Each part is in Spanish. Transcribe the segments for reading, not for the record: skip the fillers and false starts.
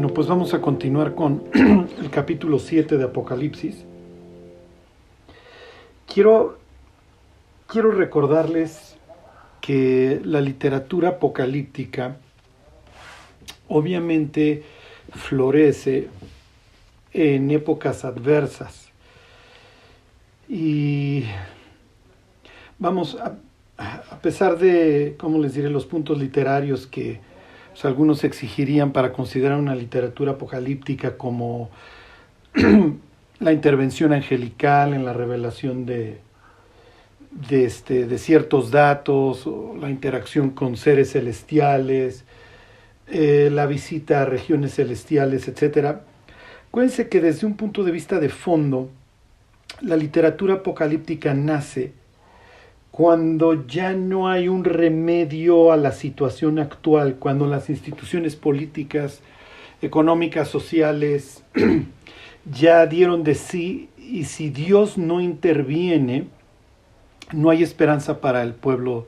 Bueno, pues vamos a continuar con el capítulo 7 de Apocalipsis. Quiero recordarles que la literatura apocalíptica obviamente florece en épocas adversas. Y vamos, a pesar de, ¿cómo les diré?, los puntos literarios que pues, algunos exigirían para considerar una literatura apocalíptica como la intervención angelical en la revelación de ciertos datos, o la interacción con seres celestiales, la visita a regiones celestiales, etc. Acuérdense que desde un punto de vista de fondo, la literatura apocalíptica nace cuando ya no hay un remedio a la situación actual, cuando las instituciones políticas, económicas, sociales ya dieron de sí, y si Dios no interviene, no hay esperanza para el pueblo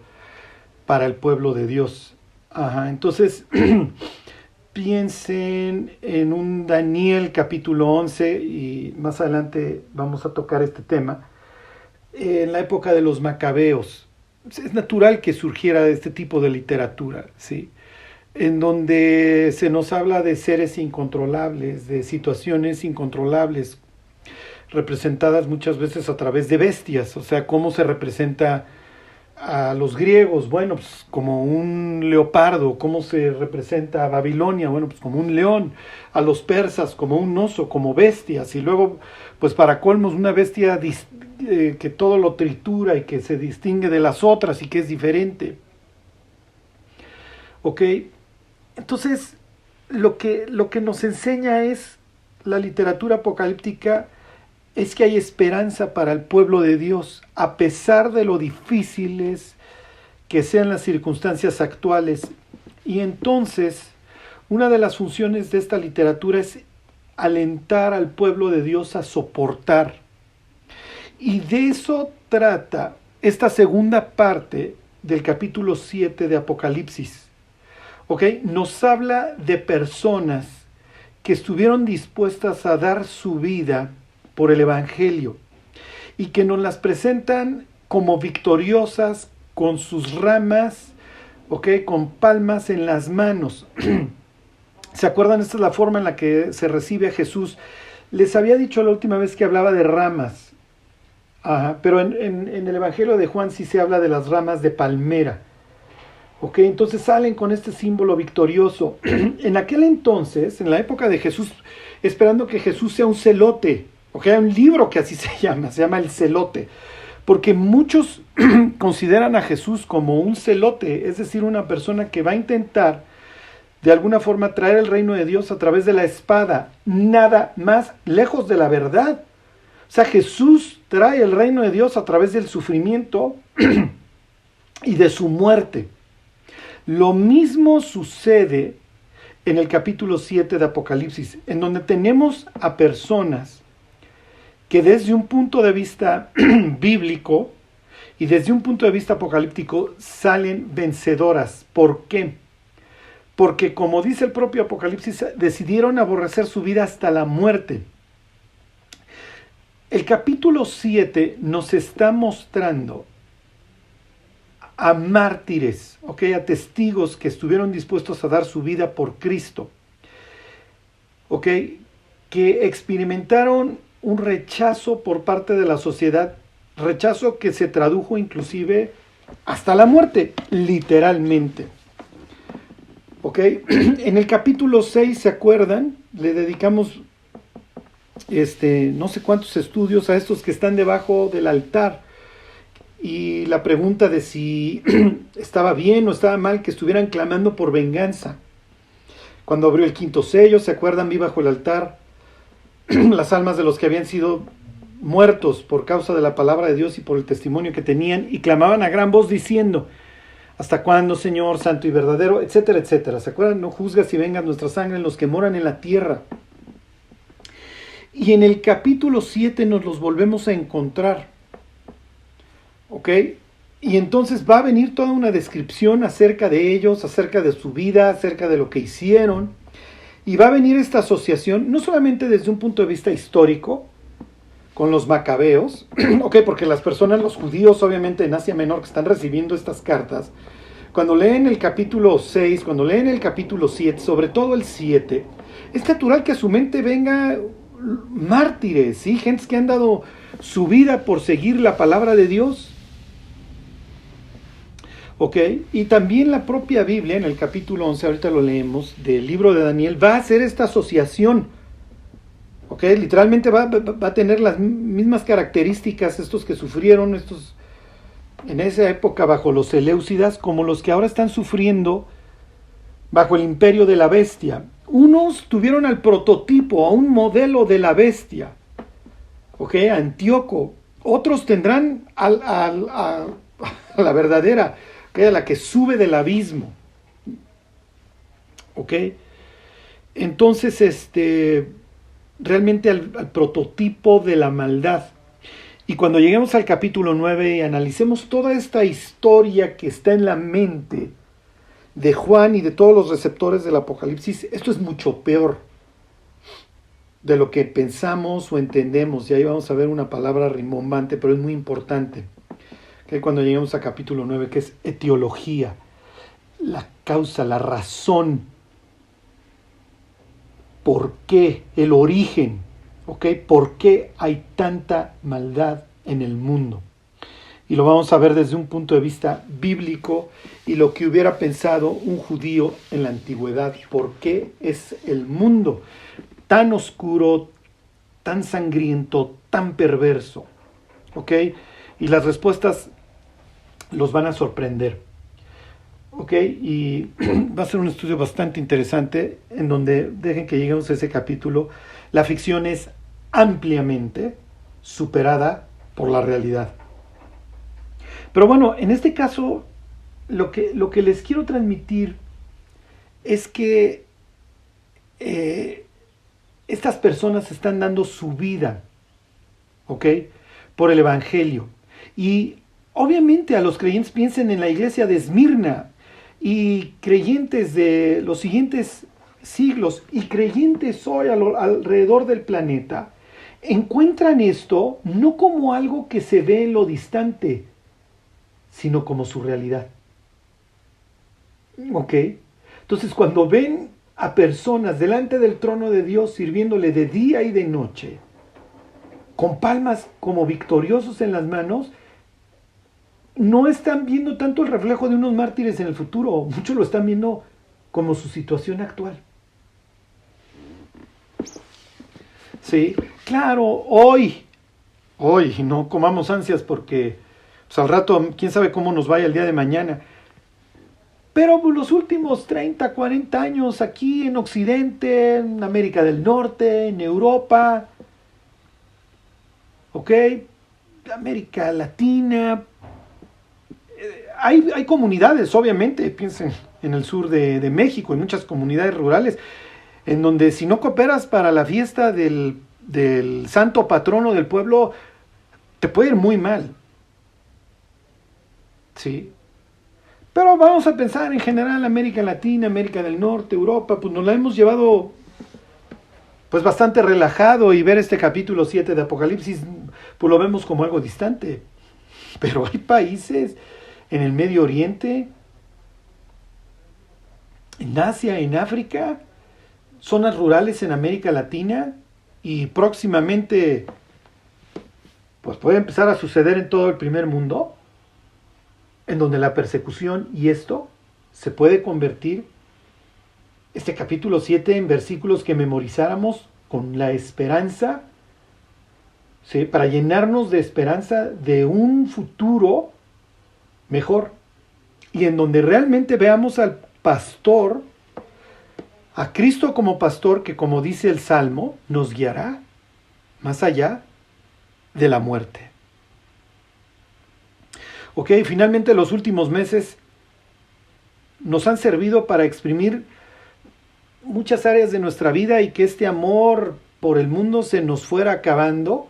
de Dios. Entonces, piensen en un Daniel capítulo 11, y más adelante vamos a tocar este tema, en la época de los macabeos. Es natural que surgiera este tipo de literatura, ¿sí?, en donde se nos habla de seres incontrolables, de situaciones incontrolables, representadas muchas veces a través de bestias. O sea, ¿cómo se representa a los griegos? Bueno, pues como un leopardo. ¿Cómo se representa a Babilonia? Bueno, pues como un león. A los persas como un oso, como bestias. Y luego, pues para colmos, una bestia que todo lo tritura y que se distingue de las otras y que es diferente. Ok, entonces lo que nos enseña es la literatura apocalíptica, es que hay esperanza para el pueblo de Dios, a pesar de lo difíciles que sean las circunstancias actuales. Y entonces, una de las funciones de esta literatura es alentar al pueblo de Dios a soportar. Y de eso trata esta segunda parte del capítulo 7 de Apocalipsis. Nos habla de personas que estuvieron dispuestas a dar su vida por el Evangelio y que nos las presentan como victoriosas, con sus ramas, con palmas en las manos. ¿Se acuerdan? Esta es la forma en la que se recibe a Jesús. Les había dicho la última vez que hablaba de ramas, pero en el Evangelio de Juan sí se habla de las ramas de palmera. Entonces salen con este símbolo victorioso. En aquel entonces, en la época de Jesús, esperando que Jesús sea un celote, hay un libro que así se llama El Celote, porque muchos consideran a Jesús como un celote, es decir, una persona que va a intentar de alguna forma traer el reino de Dios a través de la espada, nada más lejos de la verdad. O sea, Jesús trae el reino de Dios a través del sufrimiento y de su muerte. Lo mismo sucede en el capítulo 7 de Apocalipsis, en donde tenemos a personas que desde un punto de vista bíblico y desde un punto de vista apocalíptico salen vencedoras. ¿Por qué? Porque, como dice el propio Apocalipsis, decidieron aborrecer su vida hasta la muerte. El capítulo 7 nos está mostrando a mártires, a testigos que estuvieron dispuestos a dar su vida por Cristo, que experimentaron un rechazo por parte de la sociedad, rechazo que se tradujo inclusive hasta la muerte, literalmente. En el capítulo 6, ¿se acuerdan? Le dedicamos no sé cuántos estudios a estos que están debajo del altar. Y la pregunta de si estaba bien o estaba mal que estuvieran clamando por venganza. Cuando abrió el quinto sello, ¿se acuerdan? Vi bajo el altar las almas de los que habían sido muertos por causa de la palabra de Dios y por el testimonio que tenían, y clamaban a gran voz diciendo: ¿hasta cuándo, Señor, santo y verdadero? Etcétera, etcétera. ¿Se acuerdan? No juzgas y vengas nuestra sangre en los que moran en la tierra. Y en el capítulo 7 nos los volvemos a encontrar. Y entonces va a venir toda una descripción acerca de ellos, acerca de su vida, acerca de lo que hicieron. Y va a venir esta asociación, no solamente desde un punto de vista histórico, con los macabeos, ok, porque las personas, los judíos obviamente en Asia Menor que están recibiendo estas cartas, cuando leen el capítulo 6, cuando leen el capítulo 7, sobre todo el 7, es natural que a su mente venga mártires, ¿sí? Gentes que han dado su vida por seguir la palabra de Dios. Ok, y también la propia Biblia, en el capítulo 11, ahorita lo leemos, del libro de Daniel, va a hacer esta asociación. Ok, literalmente va a tener las mismas características estos que sufrieron, estos en esa época bajo los Seleucidas, como los que ahora están sufriendo bajo el imperio de la bestia. Unos tuvieron al prototipo, a un modelo de la bestia, ok, a Antíoco. Otros tendrán a la verdadera, okay, a la que sube del abismo. Ok, entonces realmente al prototipo de la maldad. Y cuando lleguemos al capítulo 9 y analicemos toda esta historia que está en la mente de Juan y de todos los receptores del Apocalipsis, esto es mucho peor de lo que pensamos o entendemos. Y ahí vamos a ver una palabra rimbombante, pero es muy importante, que cuando lleguemos al capítulo 9, que es etiología, la causa, la razón, por qué, el origen, ¿ok? ¿Por qué hay tanta maldad en el mundo? Y lo vamos a ver desde un punto de vista bíblico y lo que hubiera pensado un judío en la antigüedad. ¿Por qué es el mundo tan oscuro, tan sangriento, tan perverso? ¿Ok? Y las respuestas los van a sorprender. ¿Ok? Y va a ser un estudio bastante interesante en donde, dejen que lleguemos a ese capítulo, la ficción es ampliamente superada por la realidad. Pero bueno, en este caso, lo que les quiero transmitir es que estas personas están dando su vida, ¿ok? Por el Evangelio. Y obviamente a los creyentes, piensen en la iglesia de Esmirna y creyentes de los siguientes siglos y creyentes hoy alrededor del planeta, encuentran esto no como algo que se ve en lo distante, sino como su realidad. ¿Ok? Entonces, cuando ven a personas delante del trono de Dios sirviéndole de día y de noche, con palmas como victoriosos en las manos, no están viendo tanto el reflejo de unos mártires en el futuro, muchos lo están viendo como su situación actual. Sí, claro, hoy, no comamos ansias porque pues al rato, quién sabe cómo nos vaya el día de mañana. Pero los últimos 30, 40 años aquí en Occidente, en América del Norte, en Europa, ¿ok? América Latina, hay comunidades, obviamente, piensen en el sur de México, en muchas comunidades rurales, en donde si no cooperas para la fiesta del santo patrono del pueblo, te puede ir muy mal. Sí. Pero vamos a pensar en general América Latina, América del Norte, Europa, pues nos la hemos llevado pues bastante relajado, y ver este capítulo 7 de Apocalipsis pues lo vemos como algo distante. Pero hay países en el Medio Oriente, en Asia, en África, zonas rurales en América Latina, y próximamente pues puede empezar a suceder en todo el primer mundo, en donde la persecución y esto se puede convertir, este capítulo 7, en versículos que memorizáramos con la esperanza, ¿sí? Para llenarnos de esperanza de un futuro mejor, y en donde realmente veamos al pastor, a Cristo como pastor, que como dice el Salmo, nos guiará más allá de la muerte. Ok, finalmente los últimos meses nos han servido para exprimir muchas áreas de nuestra vida, y que este amor por el mundo se nos fuera acabando,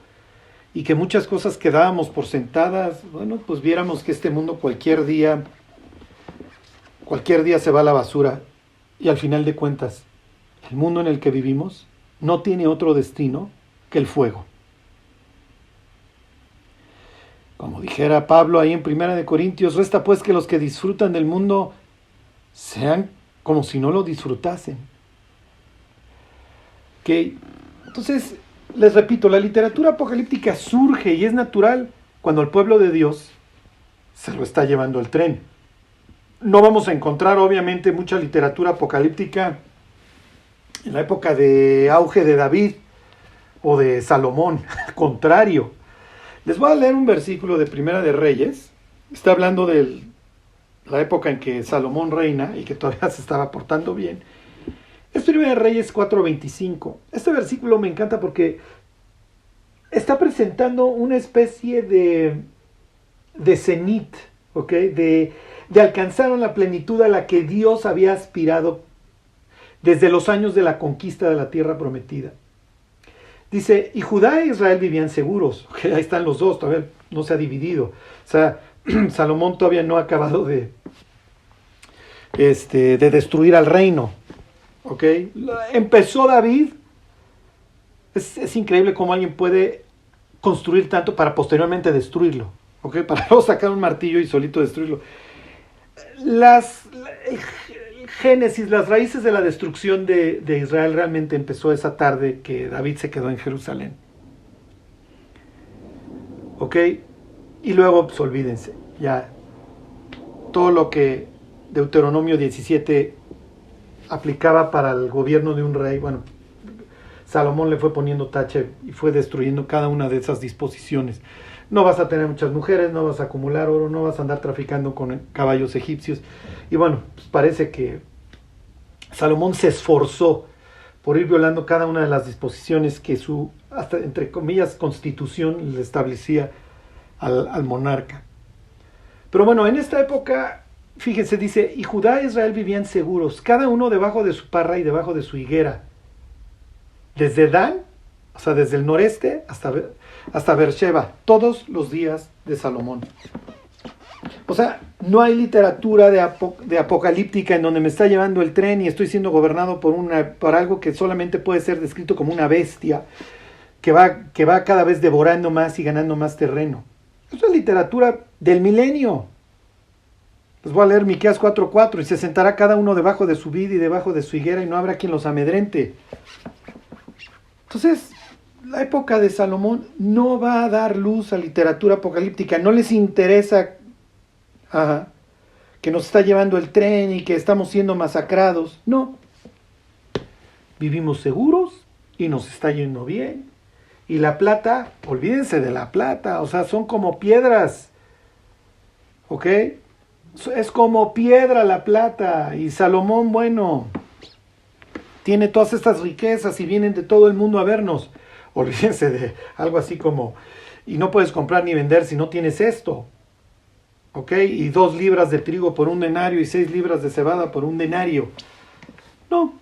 y que muchas cosas que dábamos por sentadas, bueno, pues viéramos que este mundo cualquier día se va a la basura, y al final de cuentas El mundo en el que vivimos no tiene otro destino que el fuego. Como dijera Pablo ahí en 1 Corintios, resta pues que los que disfrutan del mundo sean como si no lo disfrutasen. ¿Okay? Entonces, les repito, la literatura apocalíptica surge y es natural cuando el pueblo de Dios se lo está llevando el tren. No vamos a encontrar, obviamente, mucha literatura apocalíptica en la época de auge de David o de Salomón. Al contrario. Les voy a leer un versículo de Primera de Reyes. Está hablando de la época en que Salomón reina y que todavía se estaba portando bien. Es Primera de Reyes 4:25. Este versículo me encanta porque está presentando una especie de cenit, ¿ok? De alcanzar la plenitud a la que Dios había aspirado desde los años de la conquista de la tierra prometida. Dice, y Judá e Israel vivían seguros. Okay, ahí están los dos, todavía no se ha dividido. O sea, Salomón todavía no ha acabado de destruir al reino. Okay. Empezó David. Es increíble cómo alguien puede construir tanto para posteriormente destruirlo. Okay, para luego sacar un martillo y solito destruirlo. El Génesis, las raíces de la destrucción de Israel realmente empezó esa tarde que David se quedó en Jerusalén. ¿Ok? Y luego, pues olvídense, ya todo lo que Deuteronomio 17 aplicaba para el gobierno de un rey, bueno, Salomón le fue poniendo tache y fue destruyendo cada una de esas disposiciones. No vas a tener muchas mujeres, no vas a acumular oro, no vas a andar traficando con caballos egipcios. Y bueno, pues parece que Salomón se esforzó por ir violando cada una de las disposiciones que su, hasta entre comillas, constitución le establecía al monarca. Pero bueno, en esta época, fíjense, dice, y Judá e Israel vivían seguros, cada uno debajo de su parra y debajo de su higuera. Desde Dan, o sea, desde el noreste hasta Beersheba, todos los días de Salomón. O sea, no hay literatura de apocalíptica en donde me está llevando el tren y estoy siendo gobernado por algo que solamente puede ser descrito como una bestia que va cada vez devorando más y ganando más terreno. Eso es literatura del milenio. Les voy a leer Miqueas 4:4, y se sentará cada uno debajo de su vid y debajo de su higuera y no habrá quien los amedrente. Entonces, la época de Salomón no va a dar luz a literatura apocalíptica, no les interesa que nos está llevando el tren y que estamos siendo masacrados. No, vivimos seguros y nos está yendo bien. Y la plata, olvídense de la plata, o sea, son como piedras, ¿ok? Es como piedra la plata. Y Salomón, bueno, tiene todas estas riquezas y vienen de todo el mundo a vernos. Olvídense de algo así como, y no puedes comprar ni vender si no tienes esto. ¿Ok? Y 2 libras de trigo por 1 denario y 6 libras de cebada por 1 denario. No.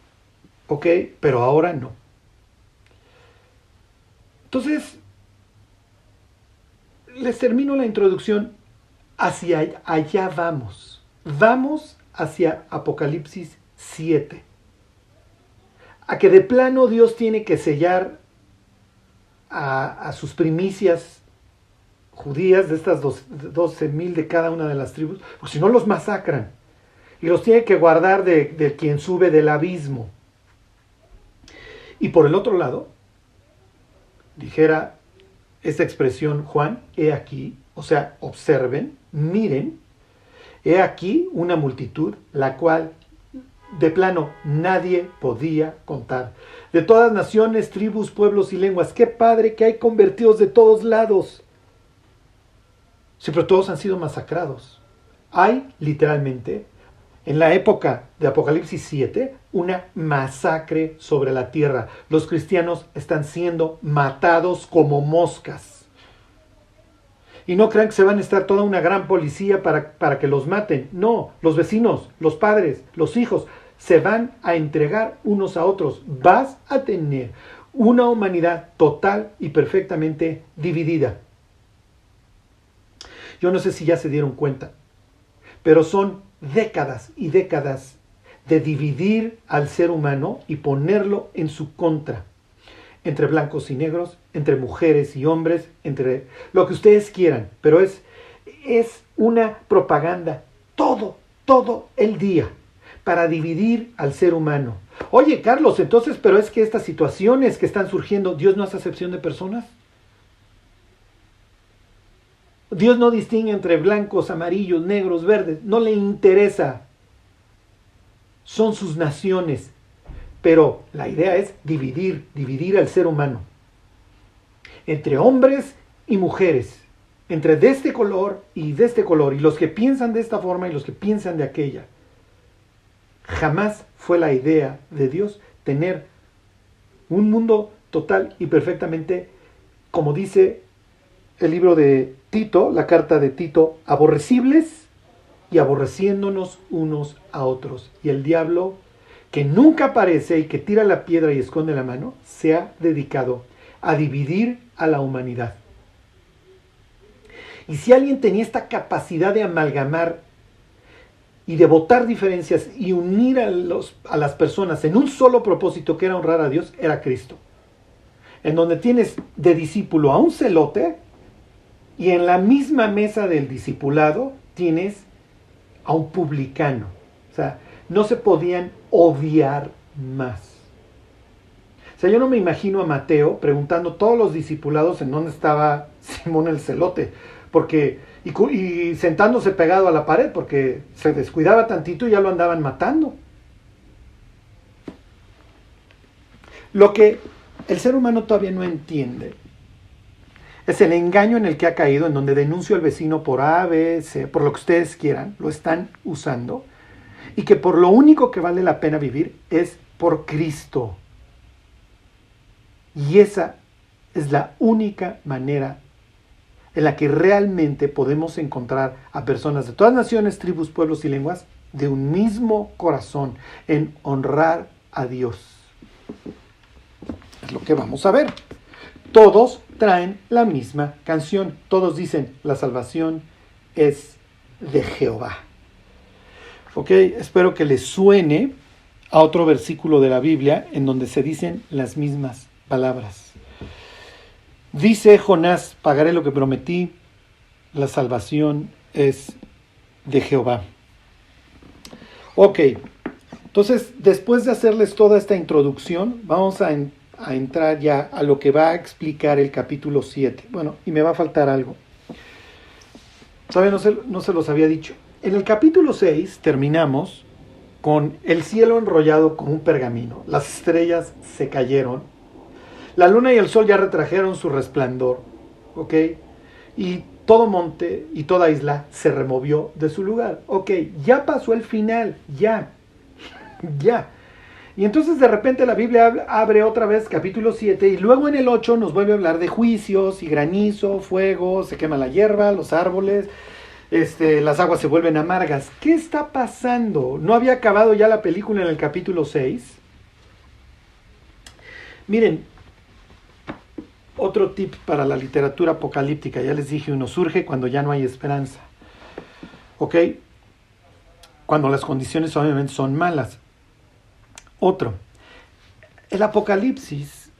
¿Ok? Pero ahora no. Entonces, les termino la introducción. Hacia allá vamos. Vamos hacia Apocalipsis 7. A que de plano Dios tiene que sellar a sus primicias judías, de estas 12,000 de cada una de las tribus, porque si no los masacran. Y los tiene que guardar de quien sube del abismo. Y por el otro lado, dijera esta expresión Juan, he aquí, o sea, observen, miren, he aquí una multitud, la cual de plano nadie podía contar. De todas naciones, tribus, pueblos y lenguas. Qué padre que hay convertidos de todos lados. Sí, pero todos han sido masacrados. Hay, literalmente, en la época de Apocalipsis 7, una masacre sobre la tierra. Los cristianos están siendo matados como moscas. Y no crean que se van a estar toda una gran policía para que los maten. No, los vecinos, los padres, los hijos, se van a entregar unos a otros. Vas a tener una humanidad total y perfectamente dividida. Yo no sé si ya se dieron cuenta, pero son décadas y décadas de dividir al ser humano y ponerlo en su contra, entre blancos y negros, entre mujeres y hombres, entre lo que ustedes quieran, pero es una propaganda todo el día para dividir al ser humano. Oye, Carlos, entonces, pero es que estas situaciones que están surgiendo, ¿Dios no hace acepción de personas? Dios no distingue entre blancos, amarillos, negros, verdes, no le interesa. Son sus naciones, pero la idea es dividir al ser humano entre hombres y mujeres, entre de este color y de este color, y los que piensan de esta forma y los que piensan de aquella. Jamás fue la idea de Dios tener un mundo total y perfectamente, como dice el libro de Tito, la carta de Tito, aborrecibles y aborreciéndonos unos a otros. Y el diablo, que nunca aparece y que tira la piedra y esconde la mano, se ha dedicado a dividir a la humanidad. Y si alguien tenía esta capacidad de amalgamar y de botar diferencias y unir a las personas en un solo propósito, que era honrar a Dios, era Cristo. En donde tienes de discípulo a un celote, y en la misma mesa del discipulado tienes a un publicano. O sea, no se podían odiar más. O sea, yo no me imagino a Mateo preguntando a todos los discipulados en dónde estaba Simón el celote, porque y sentándose pegado a la pared, porque se descuidaba tantito y ya lo andaban matando. Lo que el ser humano todavía no entiende es el engaño en el que ha caído, en donde denuncio al vecino por A, B, C, por lo que ustedes quieran, lo están usando, y que por lo único que vale la pena vivir es por Cristo. Y esa es la única manera en la que realmente podemos encontrar a personas de todas naciones, tribus, pueblos y lenguas de un mismo corazón en honrar a Dios. Es lo que vamos a ver. Todos traen la misma canción. Todos dicen, la salvación es de Jehová. Ok, espero que les suene a otro versículo de la Biblia en donde se dicen las mismas palabras. Dice Jonás, pagaré lo que prometí, la salvación es de Jehová. Ok, entonces después de hacerles toda esta introducción, vamos a entrar ya a lo que va a explicar el capítulo 7. Bueno, y me va a faltar algo. Todavía no se los había dicho. En el capítulo 6 terminamos con el cielo enrollado como un pergamino. Las estrellas se cayeron. La luna y el sol ya retrajeron su resplandor. ¿Ok? Y todo monte y toda isla se removió de su lugar. Ok, ya pasó el final. Ya. Y entonces de repente la Biblia abre otra vez capítulo 7 y luego en el 8 nos vuelve a hablar de juicios y granizo, fuego, se quema la hierba, los árboles, las aguas se vuelven amargas. ¿Qué está pasando? ¿No había acabado ya la película en el capítulo 6? Miren, otro tip para la literatura apocalíptica, ya les dije, uno surge cuando ya no hay esperanza. ¿Ok? Cuando las condiciones obviamente son malas. Otro, el Apocalipsis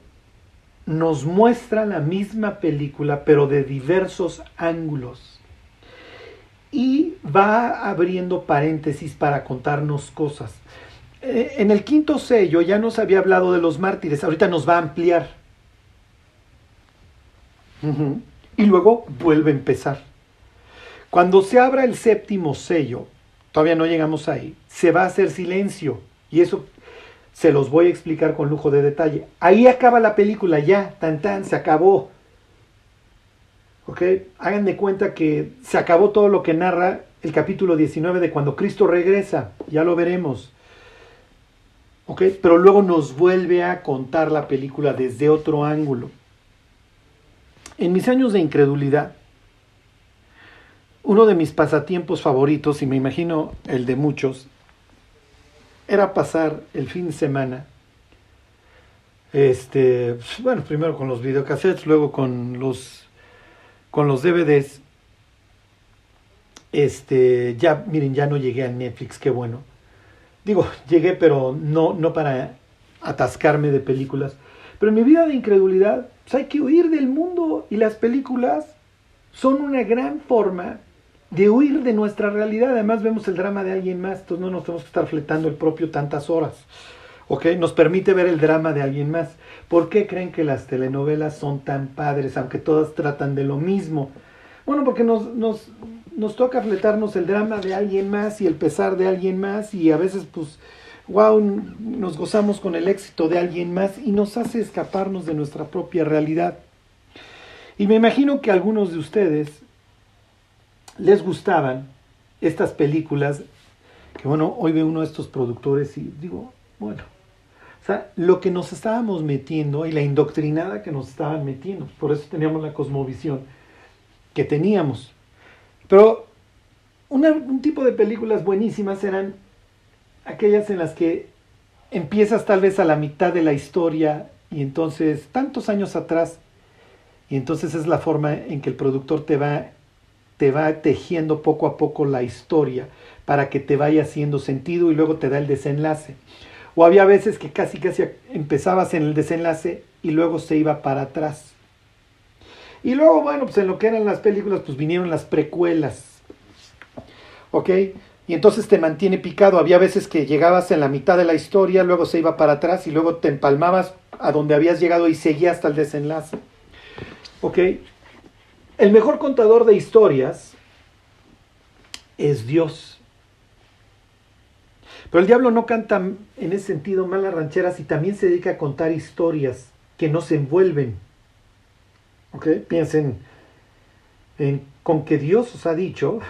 nos muestra la misma película, pero de diversos ángulos. Y va abriendo paréntesis para contarnos cosas. En el quinto sello ya nos había hablado de los mártires, ahorita nos va a ampliar. Y luego vuelve a empezar. Cuando se abra el séptimo sello, todavía no llegamos ahí, se va a hacer silencio. Y eso se los voy a explicar con lujo de detalle. Ahí acaba la película, ya, se acabó. ¿Ok? Hagan de cuenta que se acabó todo lo que narra el capítulo 19 de cuando Cristo regresa. Ya lo veremos. ¿Ok? Pero luego nos vuelve a contar la película desde otro ángulo. En mis años de incredulidad, uno de mis pasatiempos favoritos, y me imagino el de muchos, era pasar el fin de semana, primero con los videocassettes, luego con los DVDs. Ya no llegué a Netflix, qué bueno. Digo, llegué, pero no para atascarme de películas. Pero en mi vida de incredulidad, pues hay que huir del mundo, y las películas son una gran forma de huir de nuestra realidad. Además vemos el drama de alguien más, entonces no nos tenemos que estar fletando el propio tantas horas. ¿Ok? Nos permite ver el drama de alguien más. ¿Por qué creen que las telenovelas son tan padres, aunque todas tratan de lo mismo? Bueno, porque nos toca fletarnos el drama de alguien más y el pesar de alguien más, y a veces pues wow, nos gozamos con el éxito de alguien más y nos hace escaparnos de nuestra propia realidad. Y me imagino que a algunos de ustedes les gustaban estas películas, que bueno, hoy veo uno de estos productores y digo, bueno, o sea, lo que nos estábamos metiendo y la indoctrinada que nos estaban metiendo, por eso teníamos la cosmovisión que teníamos. Pero un tipo de películas buenísimas eran aquellas en las que empiezas tal vez a la mitad de la historia y entonces tantos años atrás, y entonces es la forma en que el productor te va tejiendo poco a poco la historia para que te vaya haciendo sentido y luego te da el desenlace. O había veces que casi empezabas en el desenlace y luego se iba para atrás. Y luego, bueno, pues en lo que eran las películas, pues vinieron las precuelas. ¿Ok? Y entonces te mantiene picado. Había veces que llegabas en la mitad de la historia, luego se iba para atrás y luego te empalmabas a donde habías llegado y seguía hasta el desenlace. ¿Ok? El mejor contador de historias es Dios. Pero el diablo no canta en ese sentido malas rancheras y también se dedica a contar historias que no se envuelven. ¿Ok? Piensen con que Dios os ha dicho,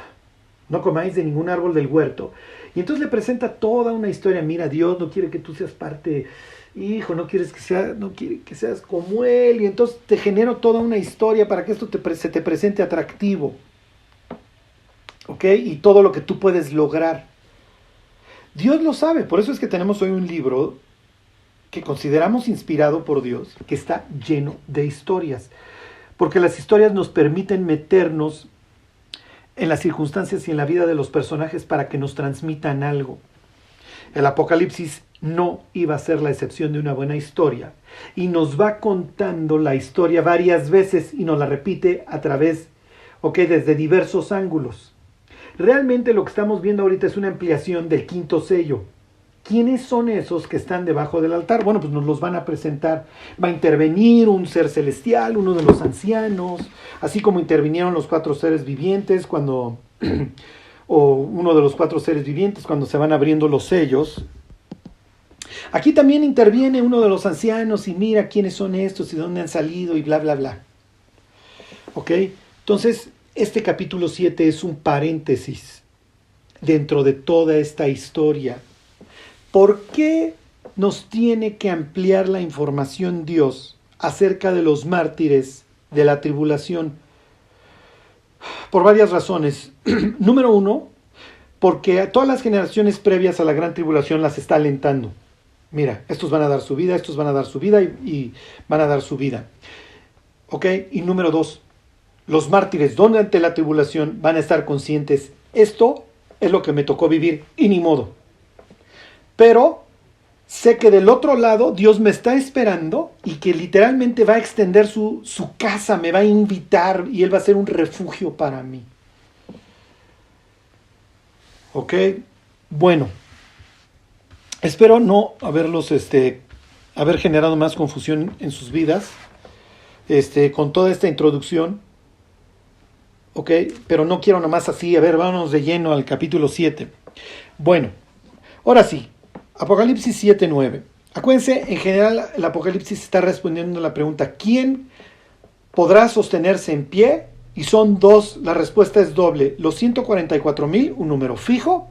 no comáis de ningún árbol del huerto. Y entonces le presenta toda una historia. Mira, Dios no quiere que tú seas parte, hijo, no quiere que seas como Él. Y entonces te genero toda una historia para que esto se te presente atractivo. ¿Ok? Y todo lo que tú puedes lograr. Dios lo sabe. Por eso es que tenemos hoy un libro que consideramos inspirado por Dios, que está lleno de historias. Porque las historias nos permiten meternos en las circunstancias y en la vida de los personajes para que nos transmitan algo. El Apocalipsis no iba a ser la excepción de una buena historia. Y nos va contando la historia varias veces y nos la repite a través, desde diversos ángulos. Realmente lo que estamos viendo ahorita es una ampliación del quinto sello. ¿Quiénes son esos que están debajo del altar? Bueno, pues nos los van a presentar. Va a intervenir un ser celestial, uno de los ancianos, así como intervinieron los 4 seres vivientes cuando, o uno de los 4 seres vivientes cuando se van abriendo los sellos. Aquí también interviene uno de los ancianos y mira quiénes son estos y dónde han salido y bla, bla, bla. ¿Ok? Entonces, este capítulo 7 es un paréntesis dentro de toda esta historia. ¿Por qué nos tiene que ampliar la información Dios acerca de los mártires de la tribulación? Por varias razones. Número 1, porque a todas las generaciones previas a la gran tribulación las está alentando. Mira, estos van a dar su vida, estos van a dar su vida y van a dar su vida. ¿Ok? Y número 2, los mártires durante la tribulación van a estar conscientes. Esto es lo que me tocó vivir y ni modo. Pero sé que del otro lado Dios me está esperando y que literalmente va a extender su casa, me va a invitar y Él va a ser un refugio para mí. ¿Ok? Bueno, espero no haberlos haber generado más confusión en sus vidas con toda esta introducción. ¿Ok? Pero no quiero nomás así, vámonos de lleno al capítulo 7. Bueno, ahora sí. Apocalipsis 7:9. Acuérdense, en general el Apocalipsis está respondiendo a la pregunta ¿quién podrá sostenerse en pie? Y son dos, la respuesta es doble. Los 144,000, un número fijo,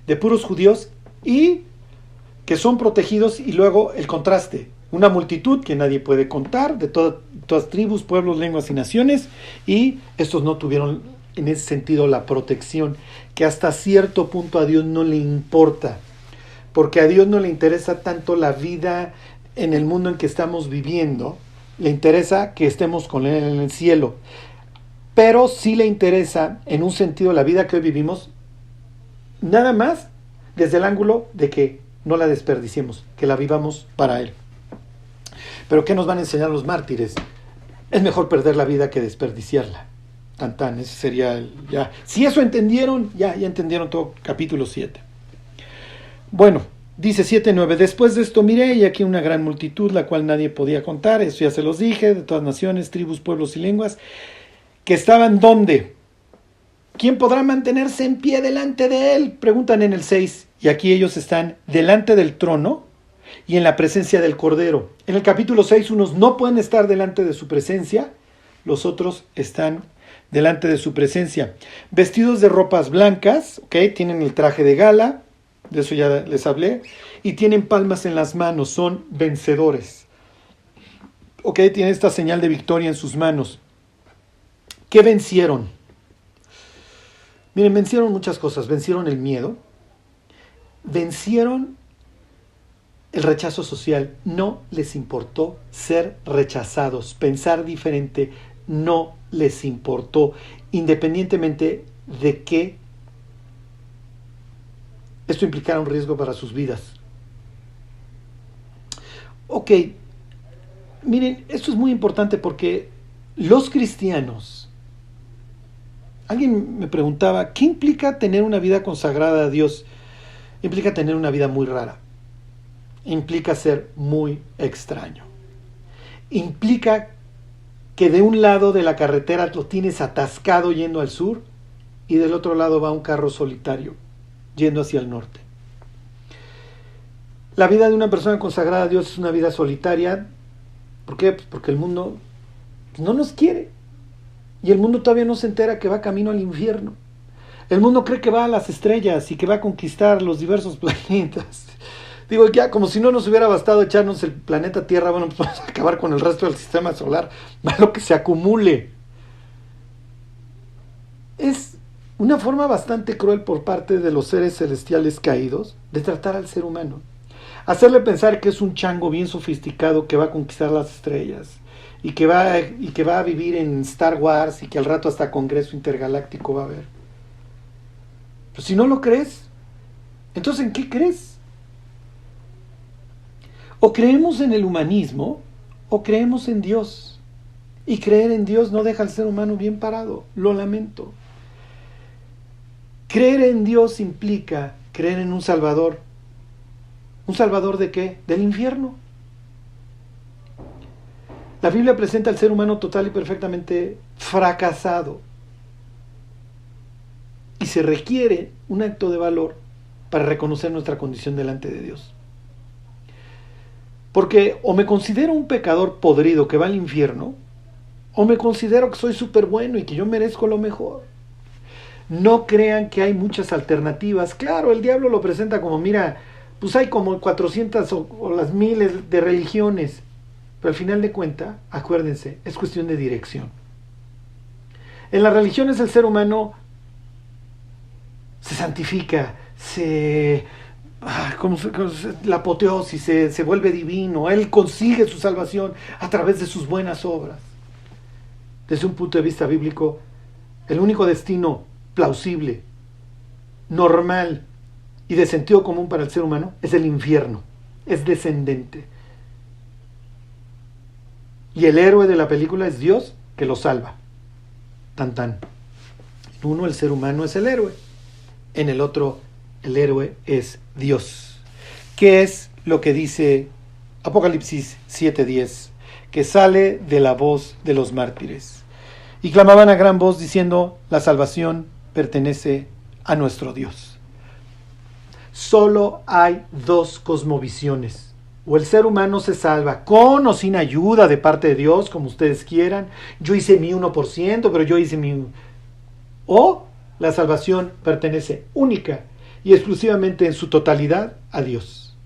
de puros judíos, y que son protegidos, y luego el contraste, una multitud que nadie puede contar, de todas tribus, pueblos, lenguas y naciones, y estos no tuvieron en ese sentido la protección, que hasta cierto punto a Dios no le importa. Porque a Dios no le interesa tanto la vida en el mundo en que estamos viviendo, le interesa que estemos con Él en el cielo. Pero sí le interesa, en un sentido, la vida que hoy vivimos, nada más desde el ángulo de que no la desperdiciemos, que la vivamos para Él. Pero ¿qué nos van a enseñar los mártires? Es mejor perder la vida que desperdiciarla. Tan tan, ese sería el ya. Si eso entendieron, ya entendieron todo capítulo 7. Bueno, dice 7:9. Después de esto miré y aquí una gran multitud, la cual nadie podía contar. Eso ya se los dije, de todas naciones, tribus, pueblos y lenguas, que estaban ¿dónde? ¿Quién podrá mantenerse en pie delante de él? Preguntan en el 6. Y aquí ellos están delante del trono y en la presencia del Cordero. En el capítulo 6, unos no pueden estar delante de su presencia, los otros están delante de su presencia. Vestidos de ropas blancas, ¿ok? Tienen el traje de gala, de eso ya les hablé, y tienen palmas en las manos, son vencedores. ¿Ok? Tienen esta señal de victoria en sus manos. ¿Qué vencieron? Miren, vencieron muchas cosas. Vencieron el miedo, vencieron el rechazo social. No les importó ser rechazados, pensar diferente, no les importó, independientemente de que esto implicara un riesgo para sus vidas. Ok, miren, esto es muy importante porque los cristianos, alguien me preguntaba, ¿qué implica tener una vida consagrada a Dios? Implica tener una vida muy rara, implica ser muy extraño, implica que de un lado de la carretera lo tienes atascado yendo al sur y del otro lado va un carro solitario yendo hacia el norte. La vida de una persona consagrada a Dios es una vida solitaria. ¿Por qué? Pues porque el mundo no nos quiere y el mundo todavía no se entera que va camino al infierno. El mundo cree que va a las estrellas y que va a conquistar los diversos planetas. Digo, ya como si no nos hubiera bastado echarnos el planeta Tierra, bueno, pues vamos a acabar con el resto del sistema solar, más lo que se acumule. Es una forma bastante cruel por parte de los seres celestiales caídos de tratar al ser humano. Hacerle pensar que es un chango bien sofisticado que va a conquistar las estrellas y que va a vivir en Star Wars y que al rato hasta Congreso Intergaláctico va a haber. Pues si no lo crees, entonces ¿en qué crees? O creemos en el humanismo o creemos en Dios. Y creer en Dios no deja al ser humano bien parado. Lo lamento. Creer en Dios implica creer en un Salvador. ¿Un Salvador de qué? Del infierno. La Biblia presenta al ser humano total y perfectamente fracasado. Y se requiere un acto de valor para reconocer nuestra condición delante de Dios. Porque o me considero un pecador podrido que va al infierno, o me considero que soy súper bueno y que yo merezco lo mejor. No crean que hay muchas alternativas. Claro, el diablo lo presenta como, mira, pues hay como 400 o las miles de religiones. Pero al final de cuentas, acuérdense, es cuestión de dirección. En las religiones el ser humano se santifica, la apoteosis, se vuelve divino, él consigue su salvación a través de sus buenas obras. Desde un punto de vista bíblico, el único destino plausible, normal y de sentido común para el ser humano es el infierno, es descendente. Y el héroe de la película es Dios que lo salva. Tan tan. En uno el ser humano es el héroe, en el otro el héroe es Dios. ¿Qué es lo que dice Apocalipsis 7:10? Que sale de la voz de los mártires. Y clamaban a gran voz diciendo, la salvación pertenece a nuestro Dios. Solo hay dos cosmovisiones. O el ser humano se salva con o sin ayuda de parte de Dios, como ustedes quieran. Yo hice mi 1%, pero yo hice mi... O la salvación pertenece única y exclusivamente en su totalidad a Dios.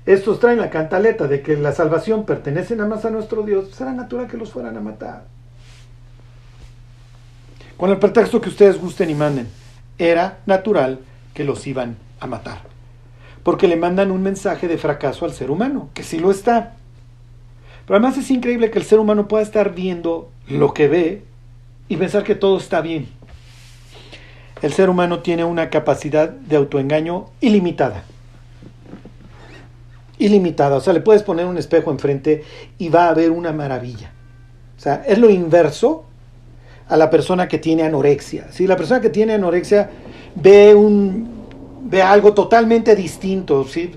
Estos traen la cantaleta de que la salvación pertenece nada más a nuestro Dios. Será natural que los fueran a matar. Con el pretexto que ustedes gusten y manden, era natural que los iban a matar. Porque le mandan un mensaje de fracaso al ser humano, que sí lo está. Pero además es increíble que el ser humano pueda estar viendo lo que ve y pensar que todo está bien. el ser humano tiene una capacidad de autoengaño ilimitada. Ilimitada. O sea, le puedes poner un espejo enfrente y va a ver una maravilla. O sea, es lo inverso a la persona que tiene anorexia. ¿Sí? La persona que tiene anorexia ve algo totalmente distinto. ¿Sí?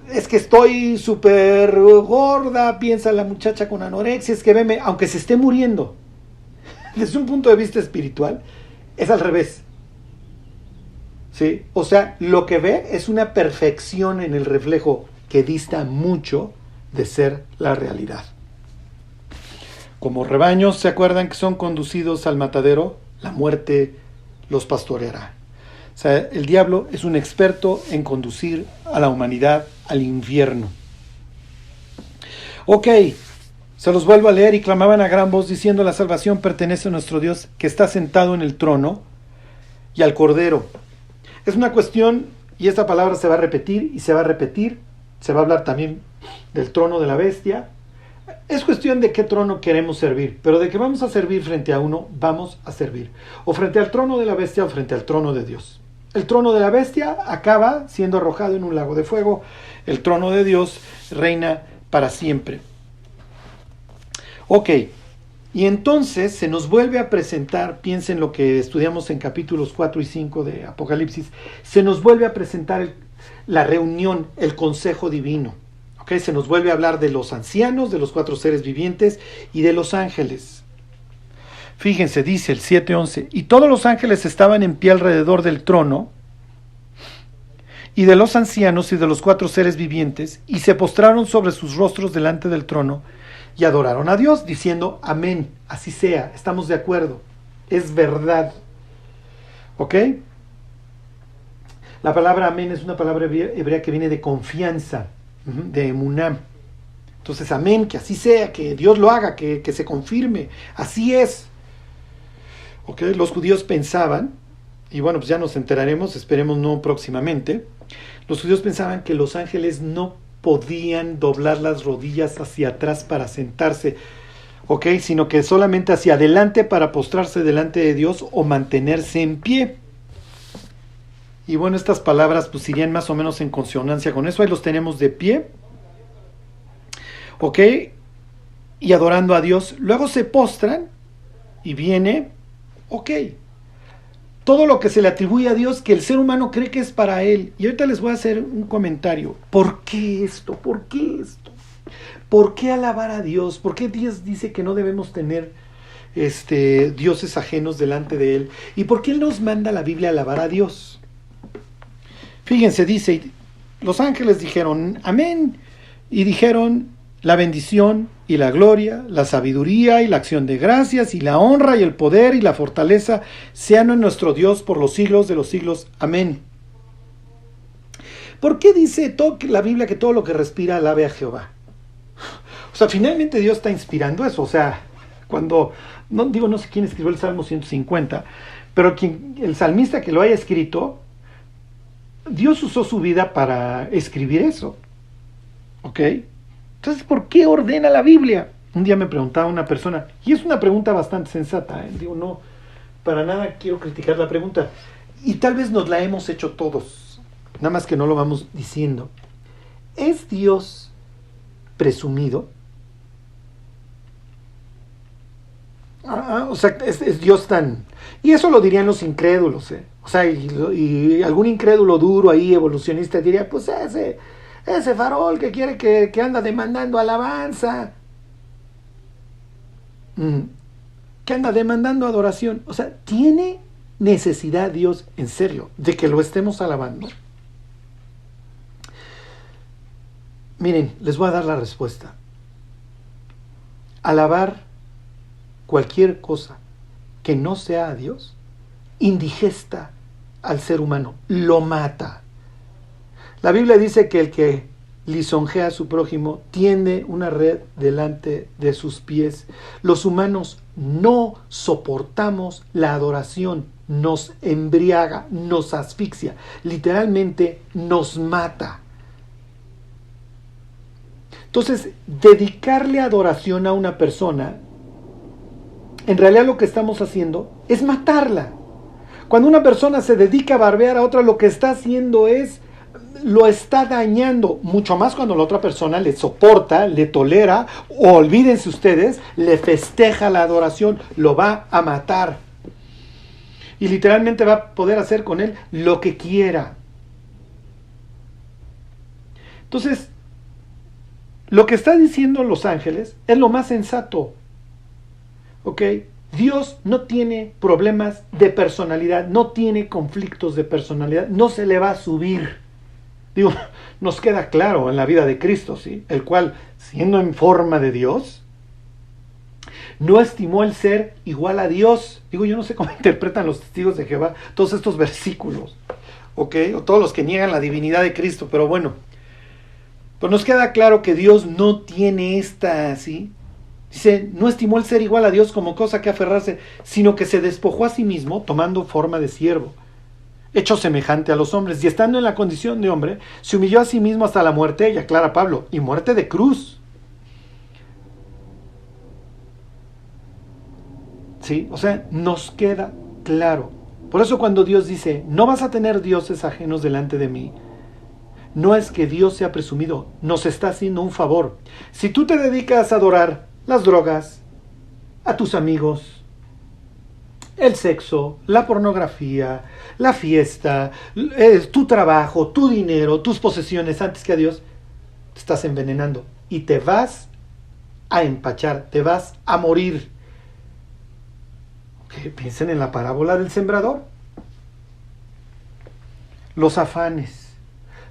Es que estoy súper gorda, piensa la muchacha con anorexia, es que veme, aunque se esté muriendo. Desde un punto de vista espiritual, es al revés. ¿Sí? O sea, lo que ve es una perfección en el reflejo que dista mucho de ser la realidad. Como rebaños, ¿se acuerdan que son conducidos al matadero? La muerte los pastoreará. O sea, el diablo es un experto en conducir a la humanidad al infierno. Ok, se los vuelvo a leer. Y clamaban a gran voz diciendo: la salvación pertenece a nuestro Dios que está sentado en el trono y al Cordero. Es una cuestión, y esta palabra se va a repetir y se va a repetir. Se va a hablar también del trono de la bestia. Es cuestión de qué trono queremos servir, pero de que vamos a servir frente a uno, vamos a servir. O frente al trono de la bestia o frente al trono de Dios. El trono de la bestia acaba siendo arrojado en un lago de fuego. El trono de Dios reina para siempre. Ok, y entonces se nos vuelve a presentar, piensen lo que estudiamos en capítulos 4 y 5 de Apocalipsis, se nos vuelve a presentar la reunión, el consejo divino. Okay, se nos vuelve a hablar de los ancianos, de los 4 seres vivientes y de los ángeles. Fíjense, dice el 7:11, y todos los ángeles estaban en pie alrededor del trono y de los ancianos y de los 4 seres vivientes, y se postraron sobre sus rostros delante del trono y adoraron a Dios, diciendo: amén, así sea, estamos de acuerdo, es verdad. ¿Ok? La palabra amén es una palabra hebrea que viene de confianza, de emuná. Entonces, amén, que así sea, que Dios lo haga, que se confirme, así es. ¿Ok? Los judíos pensaban, y bueno, pues ya nos enteraremos, esperemos no próximamente, los judíos pensaban que los ángeles no podían doblar las rodillas hacia atrás para sentarse, ¿ok? Sino que solamente hacia adelante para postrarse delante de Dios o mantenerse en pie. Y bueno, estas palabras pues irían más o menos en consonancia con eso. Ahí los tenemos de pie, ¿ok? Y adorando a Dios. Luego se postran y viene, ok, todo lo que se le atribuye a Dios que el ser humano cree que es para él. Y ahorita les voy a hacer un comentario. ¿Por qué esto? ¿Por qué esto? ¿Por qué alabar a Dios? ¿Por qué Dios dice que no debemos tener dioses ajenos delante de Él? ¿Y por qué Él nos manda la Biblia a alabar a Dios? Fíjense, dice, los ángeles dijeron amén, y dijeron: la bendición y la gloria, la sabiduría y la acción de gracias y la honra y el poder y la fortaleza sean en nuestro Dios por los siglos de los siglos. Amén. ¿Por qué dice la Biblia que todo lo que respira alabe a Jehová? O sea, finalmente Dios está inspirando eso. O sea, cuando, no sé quién escribió el Salmo 150, pero el salmista que lo haya escrito, Dios usó su vida para escribir eso. ¿Ok? Entonces, ¿por qué ordena la Biblia? Un día me preguntaba una persona, y es una pregunta bastante sensata, no, para nada quiero criticar la pregunta, y tal vez nos la hemos hecho todos, nada más que no lo vamos diciendo. ¿Es Dios presumido? O sea, es Dios tan... Y eso lo dirían los incrédulos, O sea, y algún incrédulo duro ahí, evolucionista, diría: pues ese farol que quiere que anda demandando alabanza, que anda demandando adoración. O sea, ¿tiene necesidad Dios, en serio, de que lo estemos alabando? Miren, les voy a dar la respuesta. Alabar cualquier cosa que no sea a Dios indigesta al ser humano, lo mata. La Biblia dice que el que lisonjea a su prójimo tiende una red delante de sus pies. Los humanos no soportamos la adoración, nos embriaga, nos asfixia, literalmente nos mata. Entonces, dedicarle adoración a una persona, en realidad lo que estamos haciendo es matarla. Cuando una persona se dedica a barbear a otra, lo que está haciendo es, lo está dañando, mucho más cuando la otra persona le soporta, le tolera, o olvídense ustedes, le festeja la adoración, lo va a matar. Y literalmente va a poder hacer con él lo que quiera. Entonces, lo que está diciendo los ángeles es lo más sensato. ¿Ok? Dios no tiene problemas de personalidad, no tiene conflictos de personalidad, no se le va a subir. Digo, nos queda claro en la vida de Cristo, ¿sí? El cual, siendo en forma de Dios, no estimó el ser igual a Dios. Digo, yo no sé cómo interpretan los testigos de Jehová todos estos versículos, ¿ok? O todos los que niegan la divinidad de Cristo, pero bueno. Pues nos queda claro que Dios no tiene esta, ¿sí? Dice, no estimó el ser igual a Dios como cosa que aferrarse, sino que se despojó a sí mismo, tomando forma de siervo, hecho semejante a los hombres, y estando en la condición de hombre, se humilló a sí mismo hasta la muerte, y aclara Pablo, y muerte de cruz. ¿Sí? O sea, nos queda claro. Por eso cuando Dios dice, no vas a tener dioses ajenos delante de mí, no es que Dios sea presumido, nos está haciendo un favor. Si tú te dedicas a adorar las drogas, a tus amigos, el sexo, la pornografía, la fiesta, tu trabajo, tu dinero, tus posesiones antes que a Dios, te estás envenenando y te vas a empachar, te vas a morir. Piensen en la parábola del sembrador. Los afanes,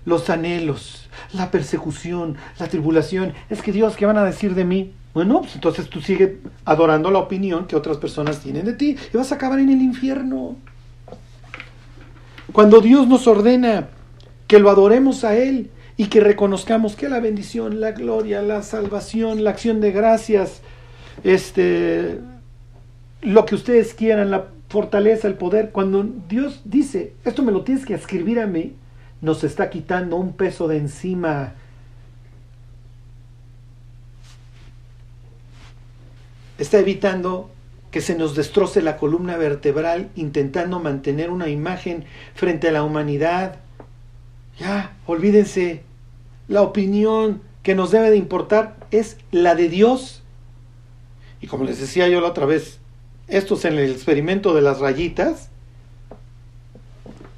los anhelos, la persecución, la tribulación. Es que Dios, ¿qué van a decir de mí? Bueno, pues entonces tú sigues adorando la opinión que otras personas tienen de ti y vas a acabar en el infierno. Cuando Dios nos ordena que lo adoremos a Él y que reconozcamos que la bendición, la gloria, la salvación, la acción de gracias, lo que ustedes quieran, la fortaleza, el poder, cuando Dios dice, esto me lo tienes que escribir a mí, nos está quitando un peso de encima. Está evitando que se nos destroce la columna vertebral intentando mantener una imagen frente a la humanidad. Ya, olvídense, la opinión que nos debe de importar es la de Dios. Y como les decía yo la otra vez, estos en el experimento de las rayitas,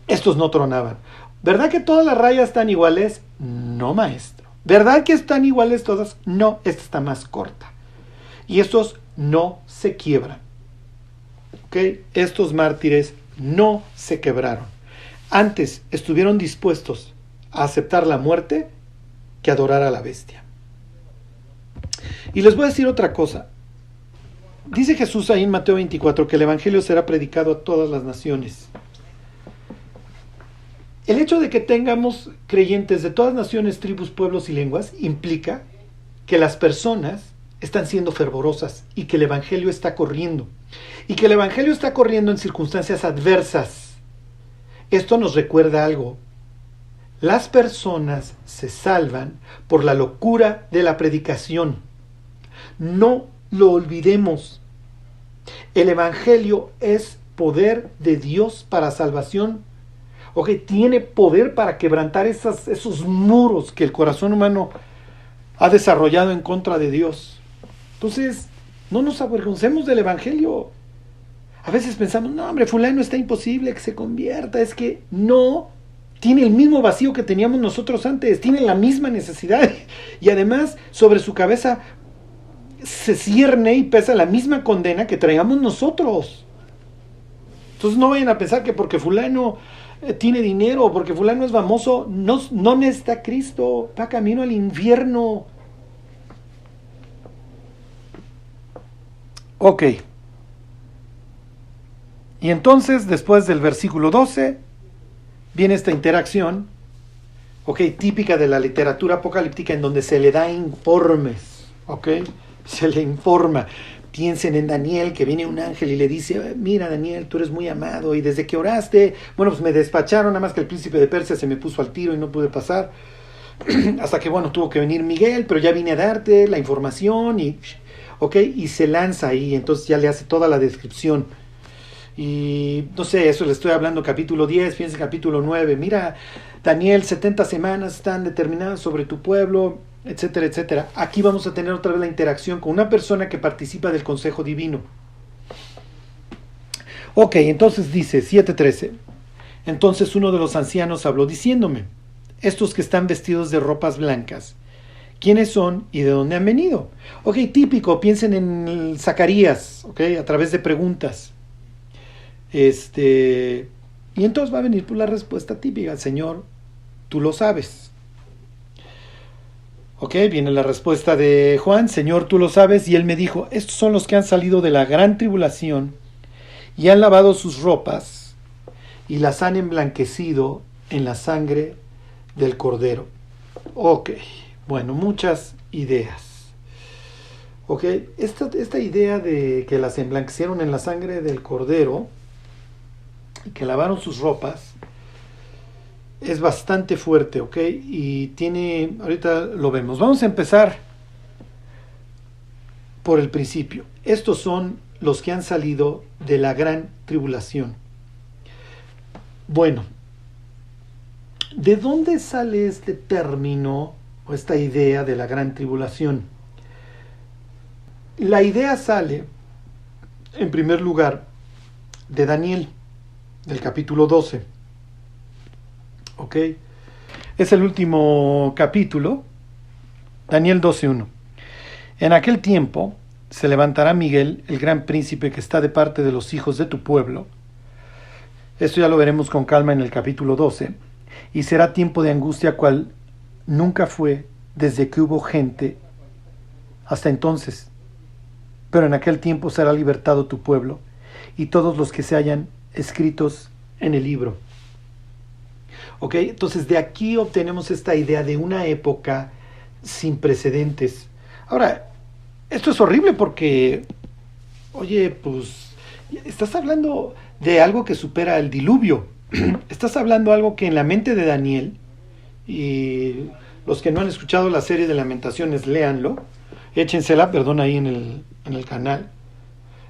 estos no tronaban. ¿Verdad que todas las rayas están iguales? No, maestro. ¿Verdad que están iguales todas? No, esta está más corta. Y estos no se quiebran. ¿Ok? Estos mártires no se quebraron. Antes estuvieron dispuestos a aceptar la muerte que adorar a la bestia. Y les voy a decir otra cosa. Dice Jesús ahí en Mateo 24 que el evangelio será predicado a todas las naciones. El hecho de que tengamos creyentes de todas naciones, tribus, pueblos y lenguas implica que las personas están siendo fervorosas y que el evangelio está corriendo. Y que el evangelio está corriendo en circunstancias adversas. Esto nos recuerda algo. Las personas se salvan por la locura de la predicación. No lo olvidemos. El evangelio es poder de Dios para salvación. Ok, tiene poder para quebrantar esos muros que el corazón humano ha desarrollado en contra de Dios. Entonces, no nos avergoncemos del evangelio. A veces pensamos, no hombre, fulano está imposible que se convierta. Es que no, tiene el mismo vacío que teníamos nosotros antes, tiene la misma necesidad. Y además, sobre su cabeza se cierne y pesa la misma condena que traíamos nosotros. Entonces no vayan a pensar que porque fulano tiene dinero o porque fulano es famoso, no necesita a Cristo, va camino al infierno. Ok. Y entonces, después del versículo 12, viene esta interacción, ok, típica de la literatura apocalíptica en donde se le da informes, ok, se le informa. Piensen en Daniel, que viene un ángel y le dice, mira Daniel, tú eres muy amado y desde que oraste, bueno, pues me despacharon, nada más que el príncipe de Persia se me puso al tiro y no pude pasar, hasta que bueno, tuvo que venir Miguel, pero ya vine a darte la información y, ok, y se lanza ahí, entonces ya le hace toda la descripción. Y no sé, eso le estoy hablando capítulo 10, fíjense capítulo 9. Mira, Daniel, 70 semanas están determinadas sobre tu pueblo, etcétera, etcétera. Aquí vamos a tener otra vez la interacción con una persona que participa del consejo divino. Ok, entonces dice 7:13. Entonces uno de los ancianos habló diciéndome, estos que están vestidos de ropas blancas, ¿quiénes son y de dónde han venido? Ok, típico, piensen en Zacarías, ok, a través de preguntas. Y entonces va a venir la respuesta típica, Señor, tú lo sabes. Ok, viene la respuesta de Juan, Señor, tú lo sabes, y él me dijo, estos son los que han salido de la gran tribulación y han lavado sus ropas y las han emblanquecido en la sangre del Cordero. Ok, bueno, muchas ideas. Ok, esta idea de que las emblanquecieron en la sangre del Cordero y que lavaron sus ropas es bastante fuerte, ok, y tiene, ahorita lo vemos. Vamos a empezar por el principio. Estos son los que han salido de la gran tribulación. Bueno, ¿de dónde sale este término o esta idea de la gran tribulación? La idea sale, en primer lugar, de Daniel, del capítulo 12. ¿Ok? Es el último capítulo, Daniel 12:1. En aquel tiempo se levantará Miguel, el gran príncipe que está de parte de los hijos de tu pueblo. Esto ya lo veremos con calma en el capítulo 12. Y será tiempo de angustia cual nunca fue desde que hubo gente hasta entonces. Pero en aquel tiempo será libertado tu pueblo y todos los que se hayan escritos en el libro. ¿Ok? Entonces de aquí obtenemos esta idea de una época sin precedentes. Ahora, esto es horrible porque, oye, pues, estás hablando de algo que supera el diluvio. Estás hablando de algo que en la mente de Daniel, y los que no han escuchado la serie de Lamentaciones, léanlo, échensela, perdón, ahí en el canal.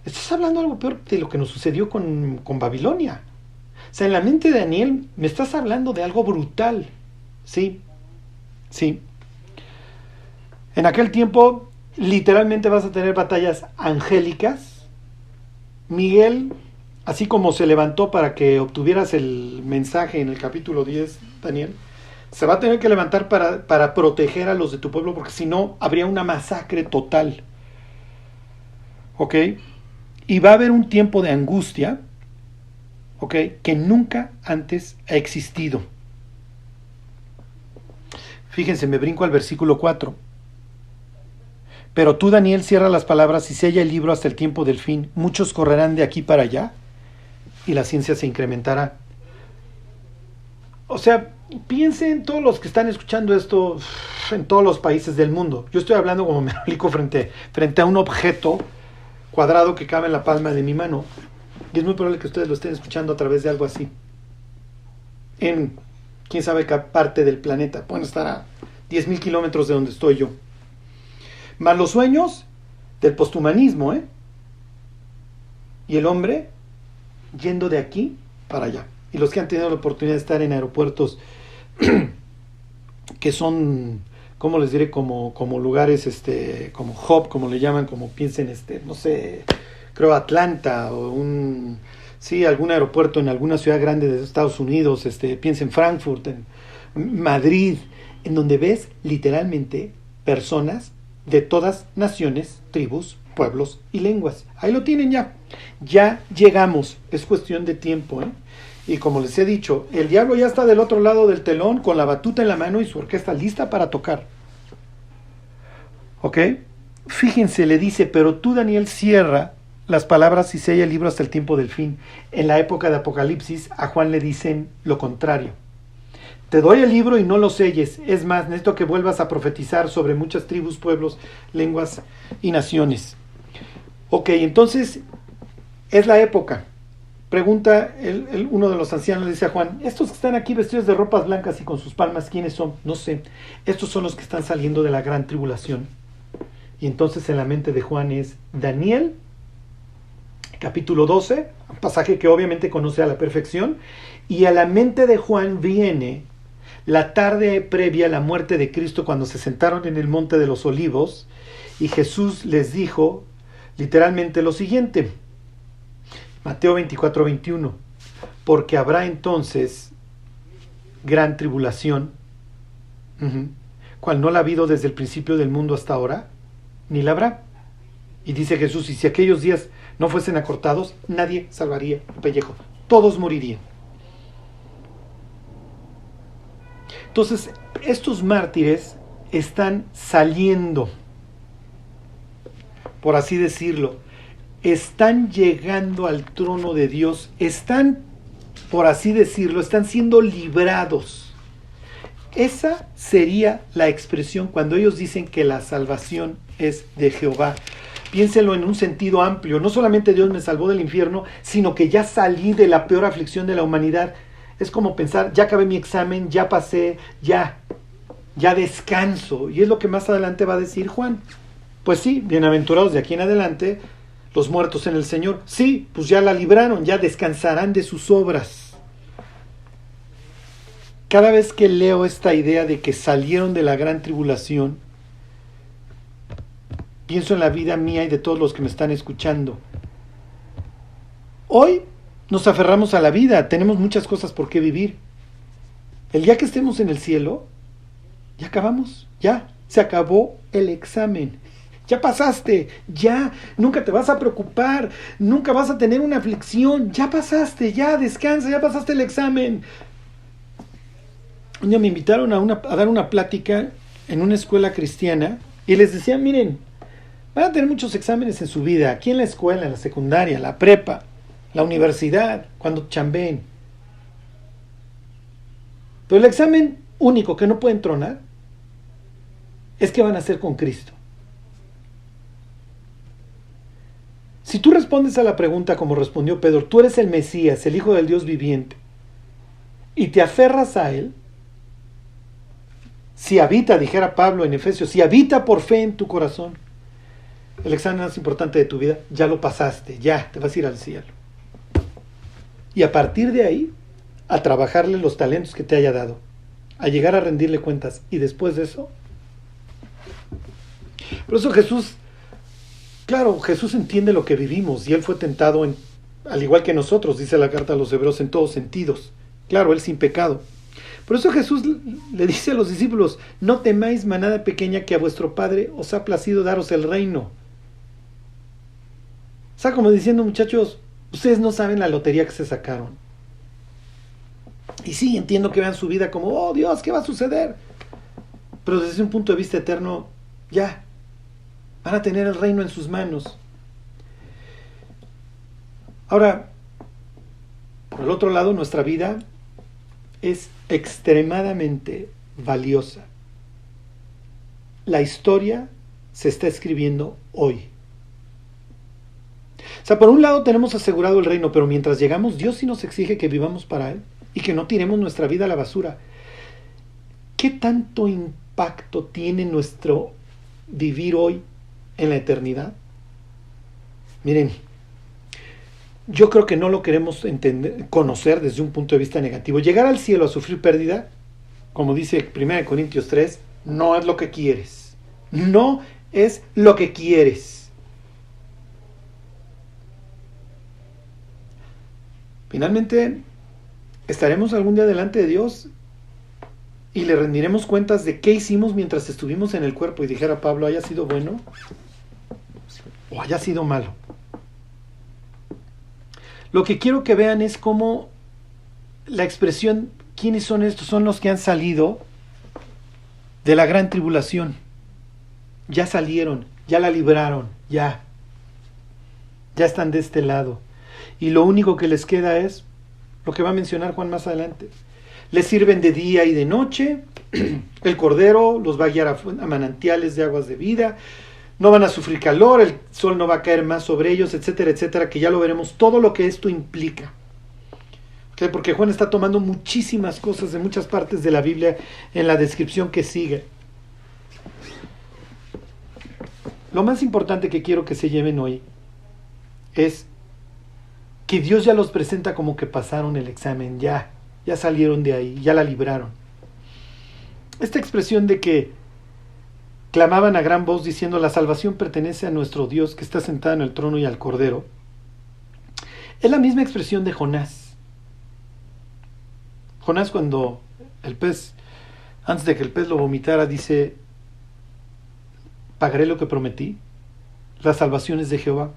Estás hablando de algo peor de lo que nos sucedió con Babilonia. O sea, en la mente de Daniel me estás hablando de algo brutal. Sí, sí. En aquel tiempo, literalmente vas a tener batallas angélicas. Miguel, así como se levantó para que obtuvieras el mensaje en el capítulo 10, Daniel, se va a tener que levantar para proteger a los de tu pueblo, porque si no, habría una masacre total. ¿Ok? Y va a haber un tiempo de angustia, ¿ok?, que nunca antes ha existido. Fíjense, me brinco al versículo 4. Pero tú, Daniel, cierra las palabras y sella el libro hasta el tiempo del fin. Muchos correrán de aquí para allá y la ciencia se incrementará. O sea, piensen en todos los que están escuchando esto en todos los países del mundo. Yo estoy hablando, como me explico, frente a un objeto cuadrado que cabe en la palma de mi mano. Y es muy probable que ustedes lo estén escuchando a través de algo así. En quién sabe qué parte del planeta. Pueden estar a 10,000 kilómetros de donde estoy yo. Más los sueños del posthumanismo, y el hombre yendo de aquí para allá. Y los que han tenido la oportunidad de estar en aeropuertos que son, ¿cómo les diré? Como lugares, como hub, como le llaman, como piensen, no sé, creo Atlanta o algún aeropuerto en alguna ciudad grande de Estados Unidos, piensen Frankfurt, en Madrid, en donde ves literalmente personas de todas naciones, tribus, pueblos y lenguas. Ahí lo tienen ya. Ya llegamos. Es cuestión de tiempo, Y como les he dicho, el diablo ya está del otro lado del telón con la batuta en la mano y su orquesta lista para tocar. ¿Ok? Fíjense, le dice, pero tú, Daniel, cierra las palabras y sella el libro hasta el tiempo del fin. En la época de Apocalipsis, a Juan le dicen lo contrario. Te doy el libro y no lo selles. Es más, necesito que vuelvas a profetizar sobre muchas tribus, pueblos, lenguas y naciones. Ok, entonces, es la época. Pregunta uno de los ancianos, le dice a Juan, estos que están aquí vestidos de ropas blancas y con sus palmas, ¿quiénes son? No sé. Estos son los que están saliendo de la gran tribulación. Y entonces en la mente de Juan es Daniel capítulo 12, un pasaje que obviamente conoce a la perfección, y a la mente de Juan viene la tarde previa a la muerte de Cristo, cuando se sentaron en el monte de los olivos, y Jesús les dijo literalmente lo siguiente, Mateo 24:21, porque habrá entonces gran tribulación, cual no la ha habido desde el principio del mundo hasta ahora, ni la habrá. Y dice Jesús, y si aquellos días no fuesen acortados, nadie salvaría el pellejo, todos morirían. Entonces, estos mártires están saliendo, por así decirlo, están llegando al trono de Dios, están, por así decirlo, están siendo librados. Esa sería la expresión cuando ellos dicen que la salvación es de Jehová. Piénselo en un sentido amplio, no solamente Dios me salvó del infierno, sino que ya salí de la peor aflicción de la humanidad. Es como pensar, ya acabé mi examen, ya pasé, ya descanso. Y es lo que más adelante va a decir Juan. Pues sí, bienaventurados de aquí en adelante, los muertos en el Señor. Sí, pues ya la libraron, ya descansarán de sus obras. Cada vez que leo esta idea de que salieron de la gran tribulación, pienso en la vida mía y de todos los que me están escuchando. Hoy nos aferramos a la vida, tenemos muchas cosas por qué vivir. El día que estemos en el cielo, ya acabamos, ya se acabó el examen. Ya pasaste, ya, nunca te vas a preocupar, nunca vas a tener una aflicción, ya pasaste, ya descansa, ya pasaste el examen. Un día me invitaron a dar una plática en una escuela cristiana y les decía, miren, van a tener muchos exámenes en su vida, aquí en la escuela, en la secundaria, la prepa, la universidad, cuando chambeen. Pero el examen único que no pueden tronar es que van a hacer con Cristo. Si tú respondes a la pregunta como respondió Pedro, tú eres el Mesías, el Hijo del Dios viviente, y te aferras a Él, si habita, dijera Pablo en Efesios, si habita por fe en tu corazón, el examen más importante de tu vida, ya lo pasaste, ya te vas a ir al cielo. Y a partir de ahí, a trabajarle los talentos que te haya dado, a llegar a rendirle cuentas, y después de eso, por eso Jesús, claro, Jesús entiende lo que vivimos, y Él fue tentado, al igual que nosotros, dice la carta a los Hebreos, en todos sentidos. Claro, Él sin pecado. Por eso Jesús le dice a los discípulos, no temáis manada pequeña, que a vuestro Padre os ha placido daros el reino. O sea, como diciendo, muchachos, ustedes no saben la lotería que se sacaron. Y sí, entiendo que vean su vida como, oh Dios, ¿qué va a suceder? Pero desde un punto de vista eterno, ya, van a tener el reino en sus manos. Ahora, por el otro lado, nuestra vida es extremadamente valiosa. La historia se está escribiendo hoy. O sea, por un lado tenemos asegurado el reino, pero mientras llegamos, Dios sí nos exige que vivamos para Él y que no tiremos nuestra vida a la basura. ¿Qué tanto impacto tiene nuestro vivir hoy en la eternidad? Miren, yo creo que no lo queremos conocer desde un punto de vista negativo. Llegar al cielo a sufrir pérdida, como dice 1 Corintios 3, no es lo que quieres. No es lo que quieres. Finalmente, estaremos algún día delante de Dios y le rendiremos cuentas de qué hicimos mientras estuvimos en el cuerpo. Y dijera Pablo, haya sido bueno o haya sido malo. Lo que quiero que vean es cómo la expresión, ¿quiénes son estos? Son los que han salido de la gran tribulación. Ya salieron, ya la libraron, ya están de este lado. Y lo único que les queda es lo que va a mencionar Juan más adelante. Les sirven de día y de noche, el Cordero los va a guiar a manantiales de aguas de vida, no van a sufrir calor, el sol no va a caer más sobre ellos, etcétera, etcétera, que ya lo veremos, todo lo que esto implica. ¿Okay? Porque Juan está tomando muchísimas cosas de muchas partes de la Biblia en la descripción que sigue. Lo más importante que quiero que se lleven hoy es que Dios ya los presenta como que pasaron el examen, ya salieron de ahí, ya la libraron. Esta expresión de que clamaban a gran voz diciendo la salvación pertenece a nuestro Dios que está sentado en el trono y al Cordero, es la misma expresión de Jonás. Jonás, cuando el pez, antes de que el pez lo vomitara, dice: pagaré lo que prometí, la salvación es de Jehová.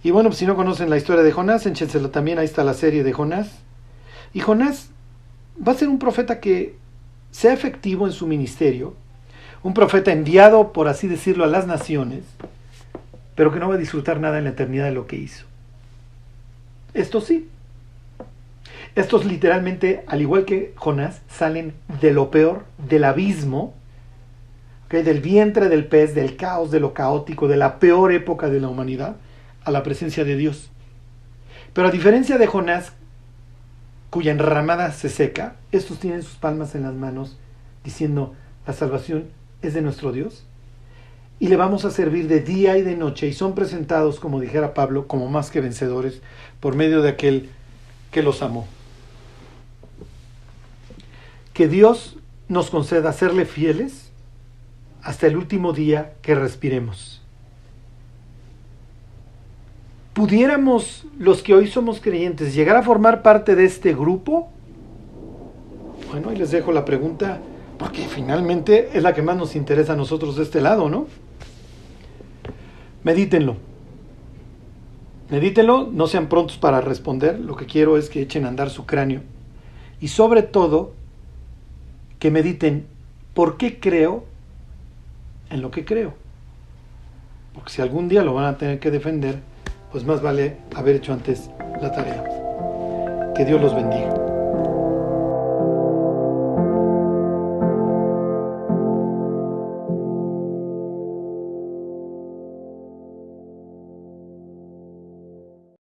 Y bueno, pues si no conocen la historia de Jonás, échensela también, ahí está la serie de Jonás. Y Jonás va a ser un profeta que sea efectivo en su ministerio, un profeta enviado, por así decirlo, a las naciones, pero que no va a disfrutar nada en la eternidad de lo que hizo. Estos sí. Estos literalmente, al igual que Jonás, salen de lo peor, del abismo, ¿okay? Del vientre del pez, del caos, de lo caótico, de la peor época de la humanidad, a la presencia de Dios. Pero a diferencia de Jonás, cuya enramada se seca, estos tienen sus palmas en las manos, diciendo: la salvación es de nuestro Dios, y le vamos a servir de día y de noche, y son presentados, como dijera Pablo, como más que vencedores, por medio de aquel que los amó. Que Dios nos conceda serle fieles hasta el último día que respiremos. ¿Pudiéramos los que hoy somos creyentes llegar a formar parte de este grupo? Bueno, ahí les dejo la pregunta, porque finalmente es la que más nos interesa a nosotros de este lado, ¿no? Medítenlo. Medítenlo, no sean prontos para responder. Lo que quiero es que echen a andar su cráneo. Y sobre todo, que mediten por qué creo en lo que creo. Porque si algún día lo van a tener que defender, pues más vale haber hecho antes la tarea. Que Dios los bendiga.